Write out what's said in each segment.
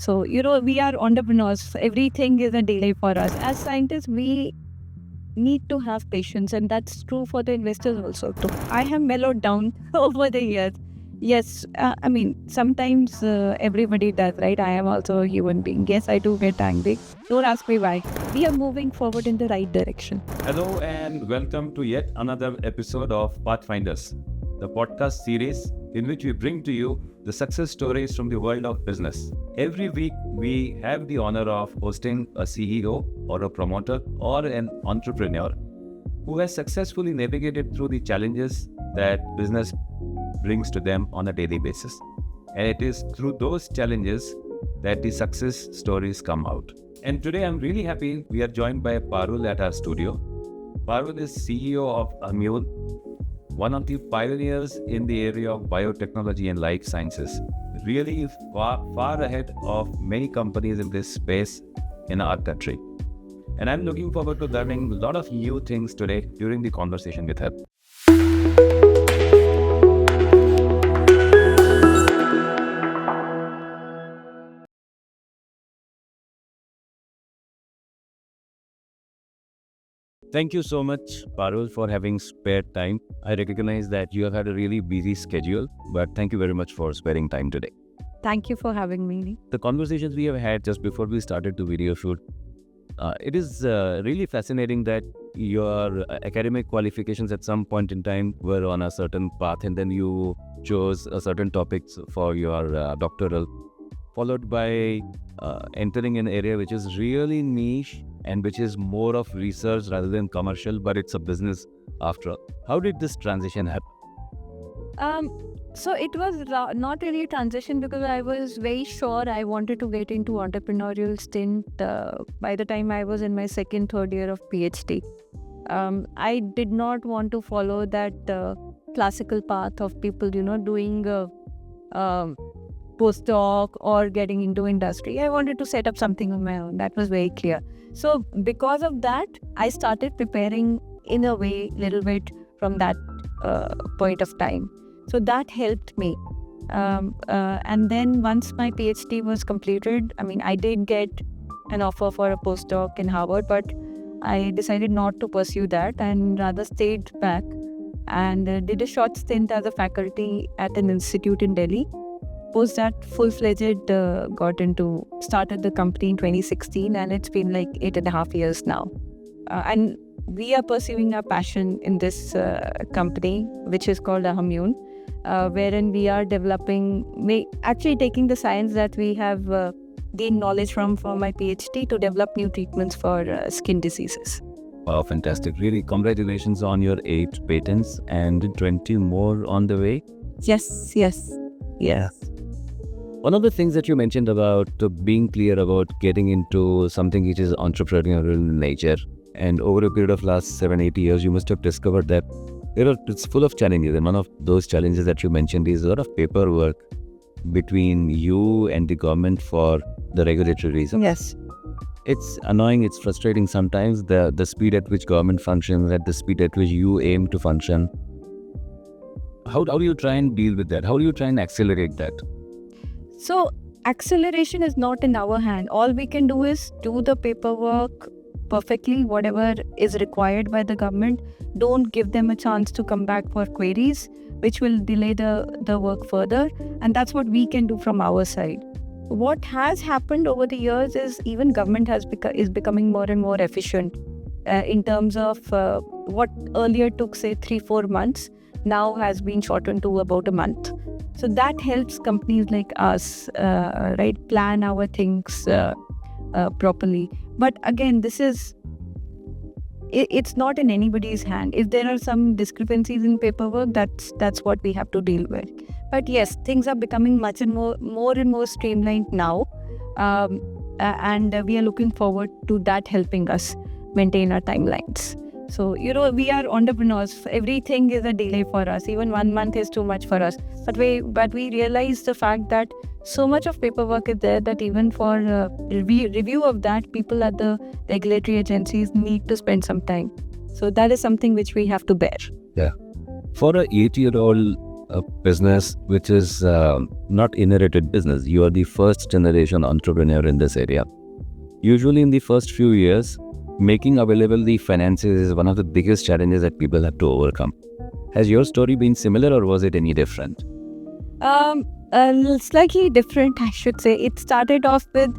So, we are entrepreneurs. Everything is a delay for us. As scientists, we need to have patience, and that's true for the investors also too. I have mellowed down over the years. Yes, I mean, sometimes everybody does, right? I am also a human being. Yes, I do get angry. Don't ask me why. We are moving forward in the right direction. Hello and welcome to yet another episode of Pathfinders, the podcast series in which we bring to you the success stories from the world of business. Every week, we have the honor of hosting a CEO or a promoter or an entrepreneur who has successfully navigated through the challenges that business brings to them on a daily basis. And it is through those challenges that the success stories come out. And today I'm really happy we are joined by Parul at our studio. Parul is CEO of Ammune, one of the pioneers in the area of biotechnology and life sciences, really far ahead of many companies in this space in our country. And I'm looking forward to learning a lot of new things today during the conversation with her. Thank you so much, Parul, for having spared time. I recognize that you have had a really busy schedule, but thank you very much for sparing time today. Thank you for having me. The conversations we have had just before we started the video shoot, it is really fascinating that your academic qualifications at some point in time were on a certain path, and then you chose a certain topics for your doctoral, followed by entering an area which is really niche and which is more of research rather than commercial, but it's a business after all. How did this transition happen? So it was not really a transition because I was very sure I wanted to get into entrepreneurial stint by the time I was in my third year of PhD. I did not want to follow that classical path of people, doing postdoc or getting into industry. I wanted to set up something on my own. That was very clear. So because of that, I started preparing in a way, little bit from that point of time. So that helped me. And then once my PhD was completed, I did get an offer for a postdoc in Harvard, but I decided not to pursue that and rather stayed back and did a short stint as a faculty at an institute in Delhi. Post that, full-fledged started the company in 2016, and it's been like 8.5 years now. And we are pursuing our passion in this company, which is called Ammune, wherein we are actually taking the science that we have gained knowledge from my PhD to develop new treatments for skin diseases. Wow, fantastic. Really, congratulations on your 8 patents and 20 more on the way. Yes. One of the things that you mentioned about being clear about getting into something which is entrepreneurial in nature, and over a period of last 7-8 years, you must have discovered that it's full of challenges. And one of those challenges that you mentioned is a lot of paperwork between you and the government for the regulatory reasons. Yes. It's annoying, it's frustrating sometimes, the speed at which government functions, at the speed at which you aim to function. How do you try and deal with that? How do you try and accelerate that? So acceleration is not in our hand. All we can do is do the paperwork perfectly, whatever is required by the government. Don't give them a chance to come back for queries, which will delay the work further. And that's what we can do from our side. What has happened over the years is even government is becoming more and more efficient in terms of what earlier took, say, 3-4 months, now has been shortened to about a month. So that helps companies like us, plan our things properly. But again, it's not in anybody's hand. If there are some discrepancies in paperwork, that's what we have to deal with. But yes, things are becoming much and more streamlined now, and we are looking forward to that helping us maintain our timelines. So, we are entrepreneurs. Everything is a delay for us. Even 1 month is too much for us. But we realize the fact that so much of paperwork is there that even for review of that, people at the regulatory agencies need to spend some time. So that is something which we have to bear. Yeah. For a 8-year-old a business which is not inherited business. You are the first generation entrepreneur in this area. Usually in the first few years, making available the finances is one of the biggest challenges that people have to overcome. Has your story been similar or was it any different? Slightly different, I should say. It started off with,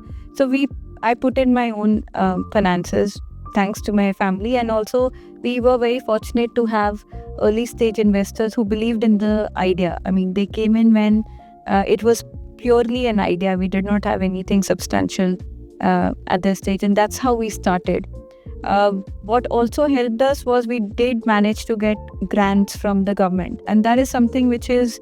I put in my own finances thanks to my family, and also we were very fortunate to have early stage investors who believed in the idea. I mean, they came in when it was purely an idea. We did not have anything substantial at this stage, and that's how we started. What also helped us was we did manage to get grants from the government, and that is something which is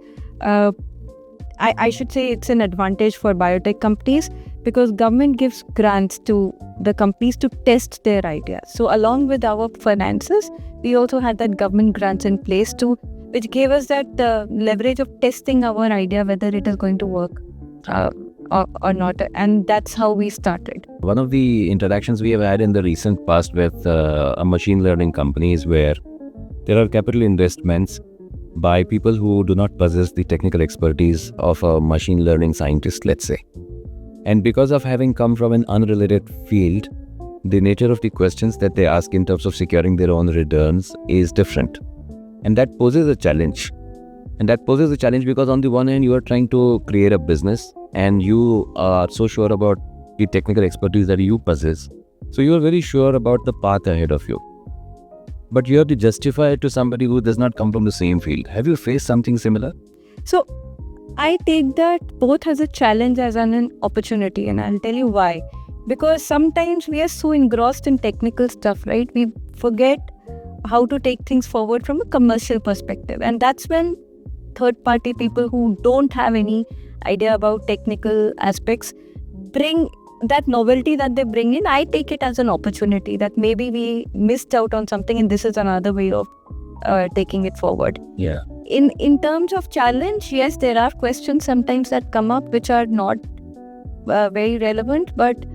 I should say it's an advantage for biotech companies, because government gives grants to the companies to test their ideas. So along with our finances, we also had that government grants in place too, which gave us that leverage of testing our idea whether it is going to work or not. And that's how we started. One of the interactions we have had in the recent past with a machine learning company is where there are capital investments by people who do not possess the technical expertise of a machine learning scientist, let's say. And because of having come from an unrelated field, the nature of the questions that they ask in terms of securing their own returns is different. And that poses a challenge. Because on the one hand, you are trying to create a business and you are so sure about the technical expertise that you possess. So you are very sure about the path ahead of you. But you have to justify it to somebody who does not come from the same field. Have you faced something similar? So I take that both as a challenge as an opportunity, and I'll tell you why. Because sometimes we are so engrossed in technical stuff, right? We forget how to take things forward from a commercial perspective. And that's when third-party people who don't have any idea about technical aspects bring that novelty that they bring in. I take it as an opportunity that maybe we missed out on something, and this is another way of taking it forward. Yeah. In terms of challenge, yes, there are questions sometimes that come up which are not very relevant. But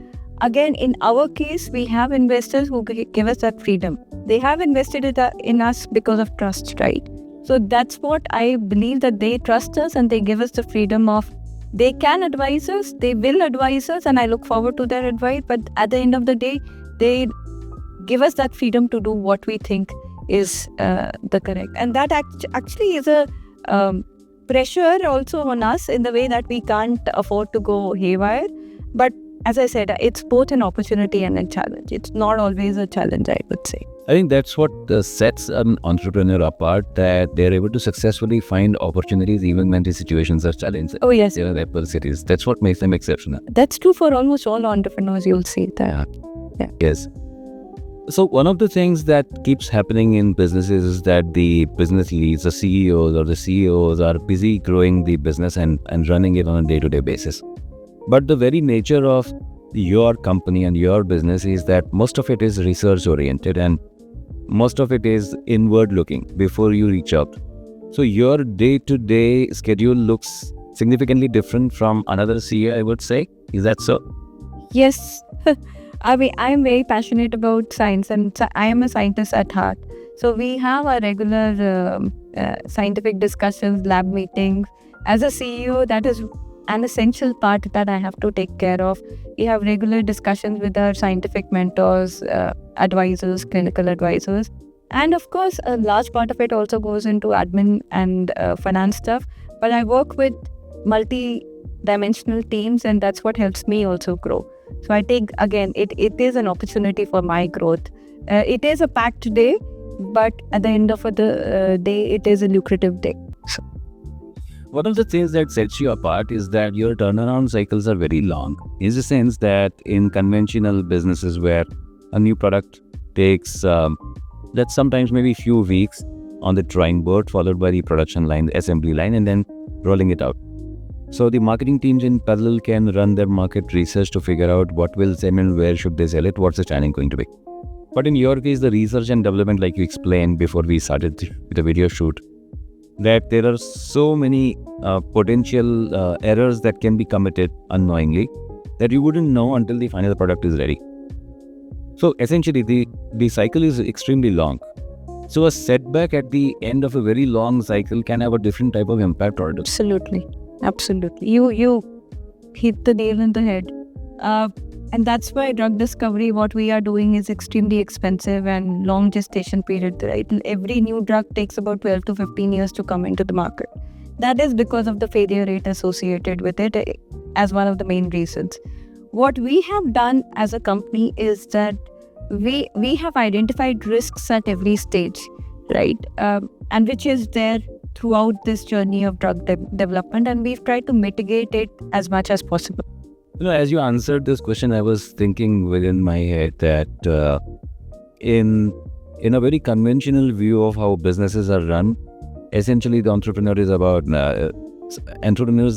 again, in our case, we have investors who give us that freedom. They have invested in us because of trust, right? So that's what I believe, that they trust us and they give us the freedom of, they can advise us, they will advise us, and I look forward to their advice. But at the end of the day, they give us that freedom to do what we think is the correct. And that actually is a pressure also on us in the way that we can't afford to go haywire. But as I said, it's both an opportunity and a challenge. It's not always a challenge, I would say. I think that's what sets an entrepreneur apart, that they're able to successfully find opportunities even when the situations are challenging. Oh, yes. There are adversities. That's what makes them exceptional. That's true for almost all entrepreneurs, you'll see that. Yeah. Yes. So one of the things that keeps happening in businesses is that the business leads, the CEOs or the CEOs are busy growing the business and running it on a day-to-day basis. But the very nature of your company and your business is that most of it is research-oriented and most of it is inward-looking before you reach out. So your day-to-day schedule looks significantly different from another CEO, I would say. Is that so? Yes. I mean, I'm very passionate about science, and I am a scientist at heart. So we have our regular scientific discussions, lab meetings. As a CEO, that is an essential part that I have to take care of. We have regular discussions with our scientific mentors, advisors, clinical advisors. And of course, a large part of it also goes into admin and finance stuff. But I work with multi-dimensional teams, and that's what helps me also grow. So I think, again, it is an opportunity for my growth. It is a packed day, but at the end of the day, it is a lucrative day. So. One of the things that sets you apart is that your turnaround cycles are very long. In the sense that in conventional businesses where a new product takes, that's sometimes maybe a few weeks on the drawing board, followed by the production line, the assembly line, and then rolling it out. So the marketing teams in parallel can run their market research to figure out what will sell and where should they sell it, what's the channel going to be. But in your case, the research and development, like you explained before we started the video shoot, that there are so many potential errors that can be committed unknowingly that you wouldn't know until the final product is ready. So essentially, the cycle is extremely long. So a setback at the end of a very long cycle can have a different type of impact or Absolutely. You hit the nail on the head. And that's why drug discovery, what we are doing, is extremely expensive and long gestation period, right? Every new drug takes about 12 to 15 years to come into the market. That is because of the failure rate associated with it as one of the main reasons. What we have done as a company is that we have identified risks at every stage, right? And which is there throughout this journey of drug development, and we've tried to mitigate it as much as possible. As you answered this question, I was thinking within my head that in a very conventional view of how businesses are run, essentially the entrepreneur's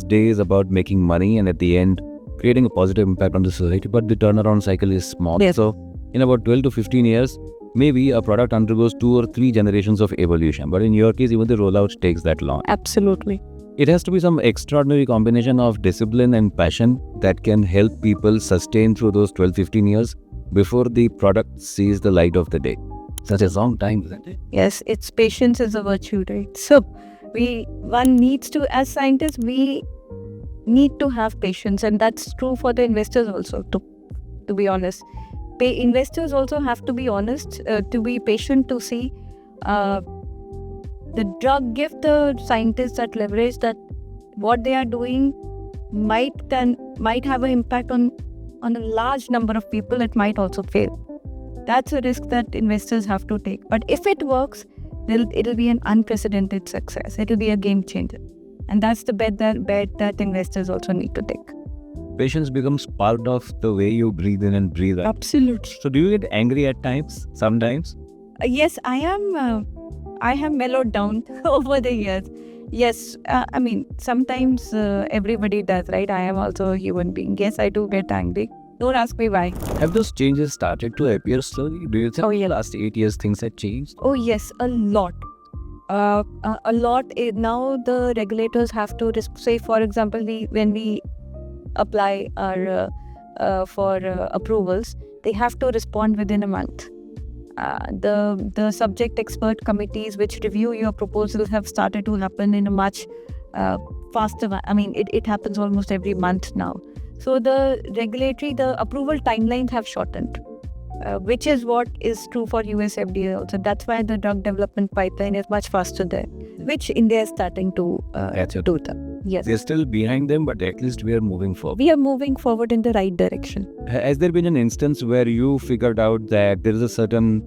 day is about making money and at the end creating a positive impact on the society, but the turnaround cycle is small. Yes. So in about 12 to 15 years, maybe a product undergoes 2 or 3 generations of evolution. But in your case, even the rollout takes that long. Absolutely. It has to be some extraordinary combination of discipline and passion that can help people sustain through those 12-15 years before the product sees the light of the day. Such a long time, isn't it? Yes, it's patience is a virtue, right? So one needs to, as scientists, we need to have patience, and that's true for the investors also, to be honest. Investors also have to be honest, to be patient, to see the drug, give the scientists that leverage that what they are doing might have an impact on a large number of people. It might also fail. That's a risk that investors have to take. But if it works, it'll be an unprecedented success. It'll be a game changer. And that's the bet that investors also need to take. Patience becomes part of the way you breathe in and breathe out. Absolutely. So do you get angry at times, sometimes? Yes, I am. I have mellowed down over the years. Yes, I mean, sometimes everybody does, right? I am also a human being. Yes, I do get angry. Don't ask me why. Have those changes started to appear slowly? Do you think in the last 8 years things have changed? Oh yes, a lot. A lot. Now the regulators have to say, for example, when we apply for approvals, they have to respond within a month. The subject expert committees which review your proposals have started to happen in a much faster. I mean, it happens almost every month now. So the approval timelines have shortened, which is what is true for US FDA also. That's why the drug development pipeline is much faster there, which India is starting to do that. Yes. They're still behind them, but at least we are moving forward. We are moving forward in the right direction. Has there been an instance where you figured out that there is a certain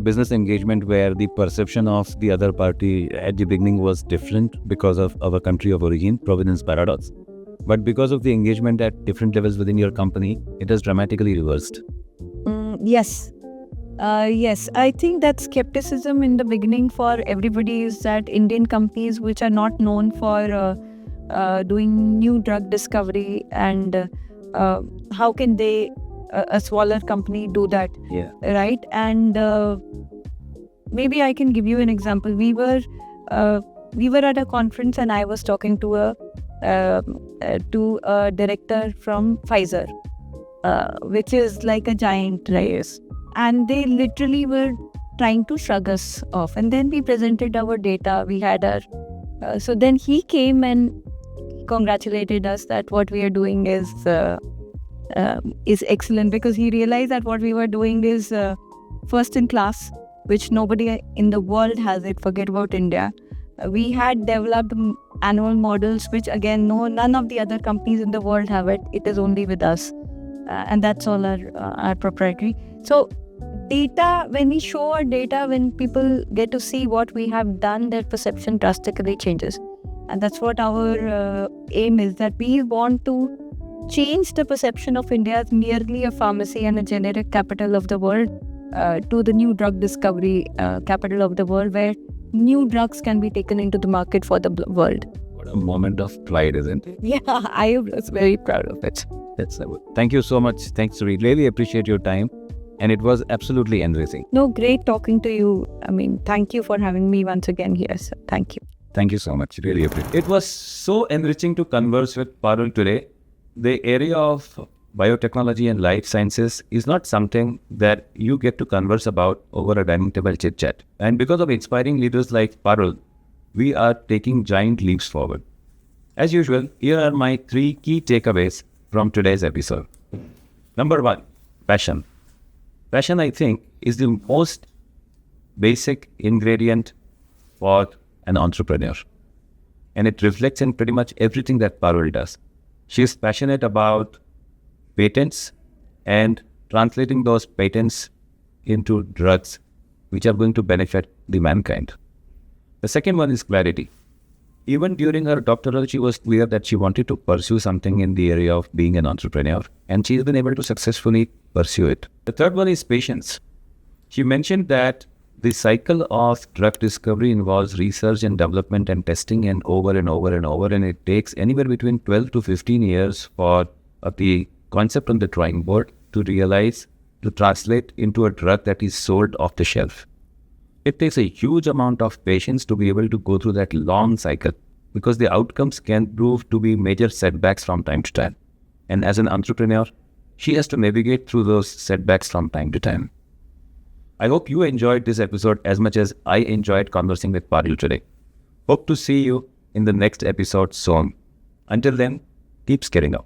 business engagement where the perception of the other party at the beginning was different because of our country of origin, provenance paradox? But because of the engagement at different levels within your company, it has dramatically reversed. Yes. Yes, I think that skepticism in the beginning for everybody is that Indian companies which are not known for doing new drug discovery, and how can they, a smaller company, do that? Yeah. Right? And maybe I can give you an example. We were at a conference and I was talking to a director from Pfizer, which is like a giant, right? And they literally were trying to shrug us off. And then we presented our data. We had our... so then he came and congratulated us that what we are doing is excellent, because he realized that what we were doing is first in class, which nobody in the world has it. Forget about India. We had developed animal models, which again, none of the other companies in the world have it. It is only with us. And that's all our proprietary. So data, when we show our data, when people get to see what we have done, their perception drastically changes. And that's what our aim is, that we want to change the perception of India as merely a pharmacy and a generic capital of the world to the new drug discovery capital of the world, where new drugs can be taken into the market for the world. What a moment of pride, isn't it? Yeah, I was very proud of it. Thank you so much. Thanks, we really appreciate your time. And it was absolutely enriching. No, great talking to you. I mean, thank you for having me once again here. So thank you. Thank you so much. Really appreciate it. It was so enriching to converse with Parul today. The area of biotechnology and life sciences is not something that you get to converse about over a dining table chit chat. And because of inspiring leaders like Parul, we are taking giant leaps forward. As usual, here are my 3 key takeaways from today's episode. Number 1, passion. Passion, I think, is the most basic ingredient for an entrepreneur. And it reflects in pretty much everything that Parul does. She is passionate about patents and translating those patents into drugs which are going to benefit the mankind. The second one is clarity. Even during her doctoral, she was clear that she wanted to pursue something in the area of being an entrepreneur, and she's been able to successfully pursue it. The third one is patience. She mentioned that the cycle of drug discovery involves research and development and testing and over and over and over, and it takes anywhere between 12 to 15 years for the concept on the drawing board to realize, to translate into a drug that is sold off the shelf. It takes a huge amount of patience to be able to go through that long cycle, because the outcomes can prove to be major setbacks from time to time. And as an entrepreneur, she has to navigate through those setbacks from time to time. I hope you enjoyed this episode as much as I enjoyed conversing with Parul today. Hope to see you in the next episode soon. Until then, keep scaling up.